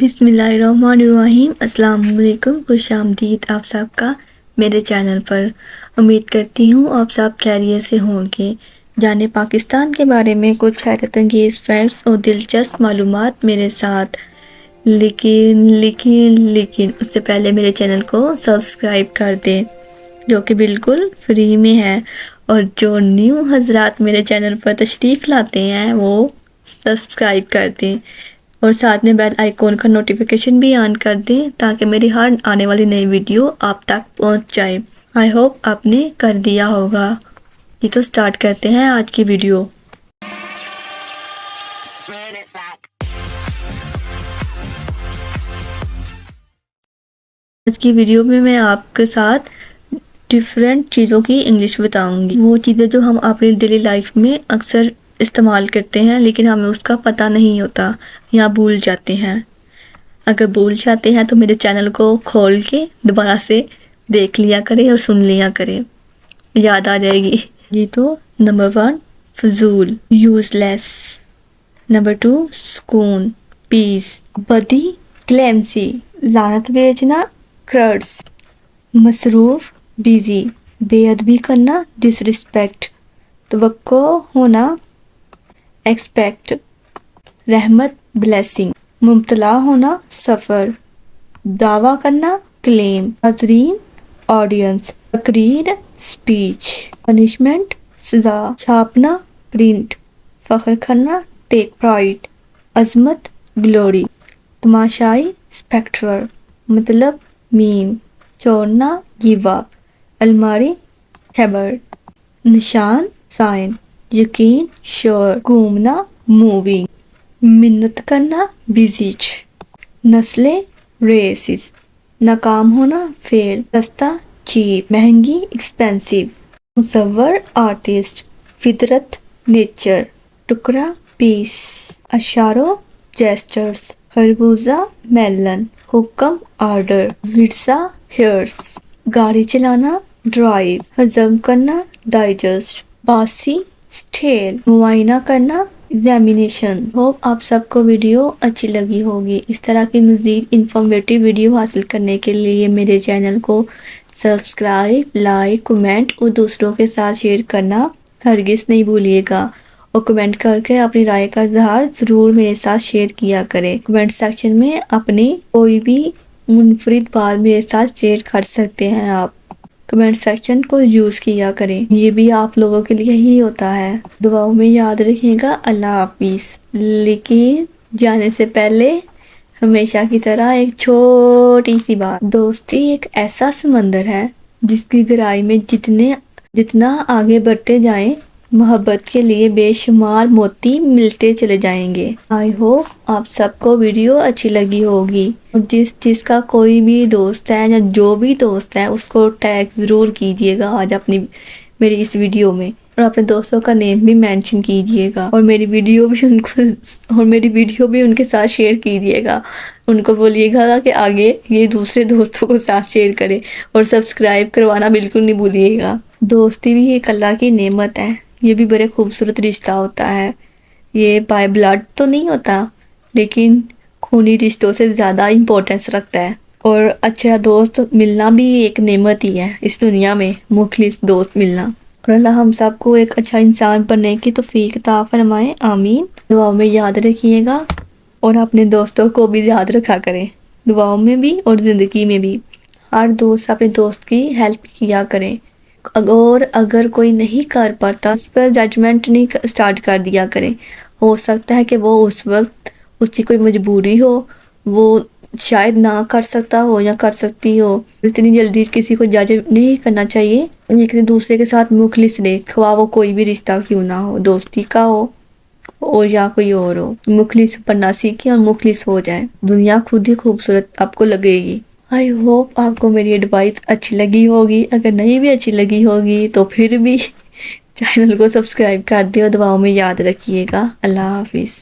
بسم اللہ الرحمن الرحیم۔ السلام علیکم، خوش آمدید آپ سب کا میرے چینل پر۔ امید کرتی ہوں آپ سب خیریت سے ہوں گے۔ جانے پاکستان کے بارے میں کچھ حیرت انگیز فیکٹس اور دلچسپ معلومات میرے ساتھ، لیکن اس سے پہلے میرے چینل کو سبسکرائب کر دیں جو کہ بالکل فری میں ہے، اور جو نیو حضرات میرے چینل پر تشریف لاتے ہیں وہ سبسکرائب کر دیں، اور ساتھ میں بیل آئیکن کا نوٹیفیکیشن بھی آن کر دیں تاکہ میری ہر آنے والی نئی ویڈیو آپ تک پہنچ جائے۔ آئی ہوپ آپ نے کر دیا ہوگا۔ یہ تو سٹارٹ کرتے ہیں آج کی ویڈیو۔ آج کی ویڈیو میں آپ کے ساتھ ڈیفرنٹ چیزوں کی انگلش بتاؤں گی، وہ چیزیں جو ہم اپنی ڈیلی لائف میں اکثر استعمال کرتے ہیں لیکن ہمیں اس کا پتہ نہیں ہوتا یا بھول جاتے ہیں۔ اگر بھول جاتے ہیں تو میرے چینل کو کھول کے دوبارہ سے دیکھ لیا کریں اور سن لیا کریں، یاد آ جائے گی۔ یہ تو نمبر 1 فضول، یوز لیس۔ نمبر 2 سکون، پیس۔ بدی، کلیمسی، لعنت بھیجنا، کرڈس۔ مصروف، بیزی۔ بے ادبی کرنا، ڈس رسپیکٹ۔ توقع ہونا، ایکسپیکٹ۔ رحمت، بلیسنگ۔ مبتلا ہونا، سفر۔ دعویٰ کرنا، کلیم۔ حاضرین، آڈینس۔ تقریر، اسپیچ۔ پنشمنٹ، سزا۔ چھاپنا، پرنٹ۔ فخر کرنا، ٹیک پرائڈ۔ عظمت، گلوری۔ تماشائی، اسپیکٹرل۔ مطلب، میم۔ چھوڑنا، گیو اپ۔ الماری، کبرڈ۔ نشان، سائن۔ یقین، شور۔ گھومنا، موونگ۔ منت کرنا، بیزیچ۔ نسلیں، ریسز۔ ناکام ہونا، فیل۔ سستا، چیپ۔ مہنگی، ایکسپینسو۔ مصور، آرٹسٹ۔ فطرت، نیچر۔ ٹکڑا، پیس۔ اشاروں، جیسچرز۔ خربوزہ، میلن۔ حکم، آرڈر۔ ورثہ، ہیئرس۔ گاڑی چلانا، ڈرائیو۔ ہضم کرنا، ڈائجسٹ۔ باسی، اسٹیل۔ معائنہ کرنا، ایگزامینیشن۔ ہوپ آپ سب کو ویڈیو اچھی لگی ہوگی۔ اس طرح کی مزید انفارمیٹیو ویڈیو حاصل کرنے کے لیے میرے چینل کو سبسکرائب، لائک، کمنٹ اور دوسروں کے ساتھ شیئر کرنا ہرگز نہیں بھولیے گا، اور کمنٹ کر کے اپنی رائے کا اظہار ضرور میرے ساتھ شیئر کیا کریں۔ کمنٹ سیکشن میں اپنی کوئی بھی منفرد بات میرے ساتھ شیئر کر سکتے ہیں آپ۔ کمنٹ سیکشن کو یوز کیا کریں، یہ بھی آپ لوگوں کے لیے ہی ہوتا ہے۔ دعاؤں میں یاد رکھیے گا۔ اللہ حافظ۔ لیکن جانے سے پہلے ہمیشہ کی طرح ایک چھوٹی سی بات، دوستی ایک ایسا سمندر ہے جس کی گہرائی میں جتنا آگے بڑھتے جائیں، محبت کے لیے بے شمار موتی ملتے چلے جائیں گے۔ آئی ہوپ آپ سب کو ویڈیو اچھی لگی ہوگی، اور جس کا کوئی بھی دوست ہے یا جو بھی دوست ہے اس کو ٹیگ ضرور کیجیے گا آج میری اس ویڈیو میں، اور اپنے دوستوں کا نیم بھی مینشن کیجیے گا، اور میری ویڈیو بھی ان کے ساتھ شیئر کیجیے گا۔ ان کو بولیے گا کہ آگے یہ دوسرے دوستوں کو ساتھ شیئر کرے، اور سبسکرائب کروانا بالکل نہیں بھولیے گا۔ دوستی بھی ایک اللہ کی نعمت ہے، یہ بھی بڑے خوبصورت رشتہ ہوتا ہے۔ یہ بائی بلڈ تو نہیں ہوتا لیکن خونی رشتوں سے زیادہ امپورٹنس رکھتا ہے، اور اچھا دوست ملنا بھی ایک نعمت ہی ہے اس دنیا میں، مخلص دوست ملنا۔ اور اللہ ہم سب کو ایک اچھا انسان بننے کی توفیق عطا فرمائے، آمین۔ دعاؤں میں یاد رکھیے گا، اور اپنے دوستوں کو بھی یاد رکھا کریں، دعاؤں میں بھی اور زندگی میں بھی۔ ہر دوست اپنے دوست کی ہیلپ کیا کریں، اور اگر کوئی نہیں کر پاتا اس پر ججمنٹ نہیں سٹارٹ کر دیا کریں۔ ہو سکتا ہے کہ وہ اس وقت اس کی کوئی مجبوری ہو، وہ شاید نہ کر سکتا ہو یا کر سکتی ہو، اتنی جلدی کسی کو جج نہیں کرنا چاہیے۔ ایک دوسرے کے ساتھ مخلص رہے، خواہ وہ کوئی بھی رشتہ کیوں نہ ہو، دوستی کا ہو یا کوئی اور ہو، مخلص بننا سیکھیں اور مخلص ہو جائیں، دنیا خود ہی خوبصورت آپ کو لگے گی۔ آئی ہوپ آپ کو میری ایڈوائس اچھی لگی ہوگی، اگر نہیں بھی اچھی لگی ہوگی تو پھر بھی چینل کو سبسکرائب کر دیں، اور دعاؤں میں یاد رکھیے گا۔ اللہ حافظ۔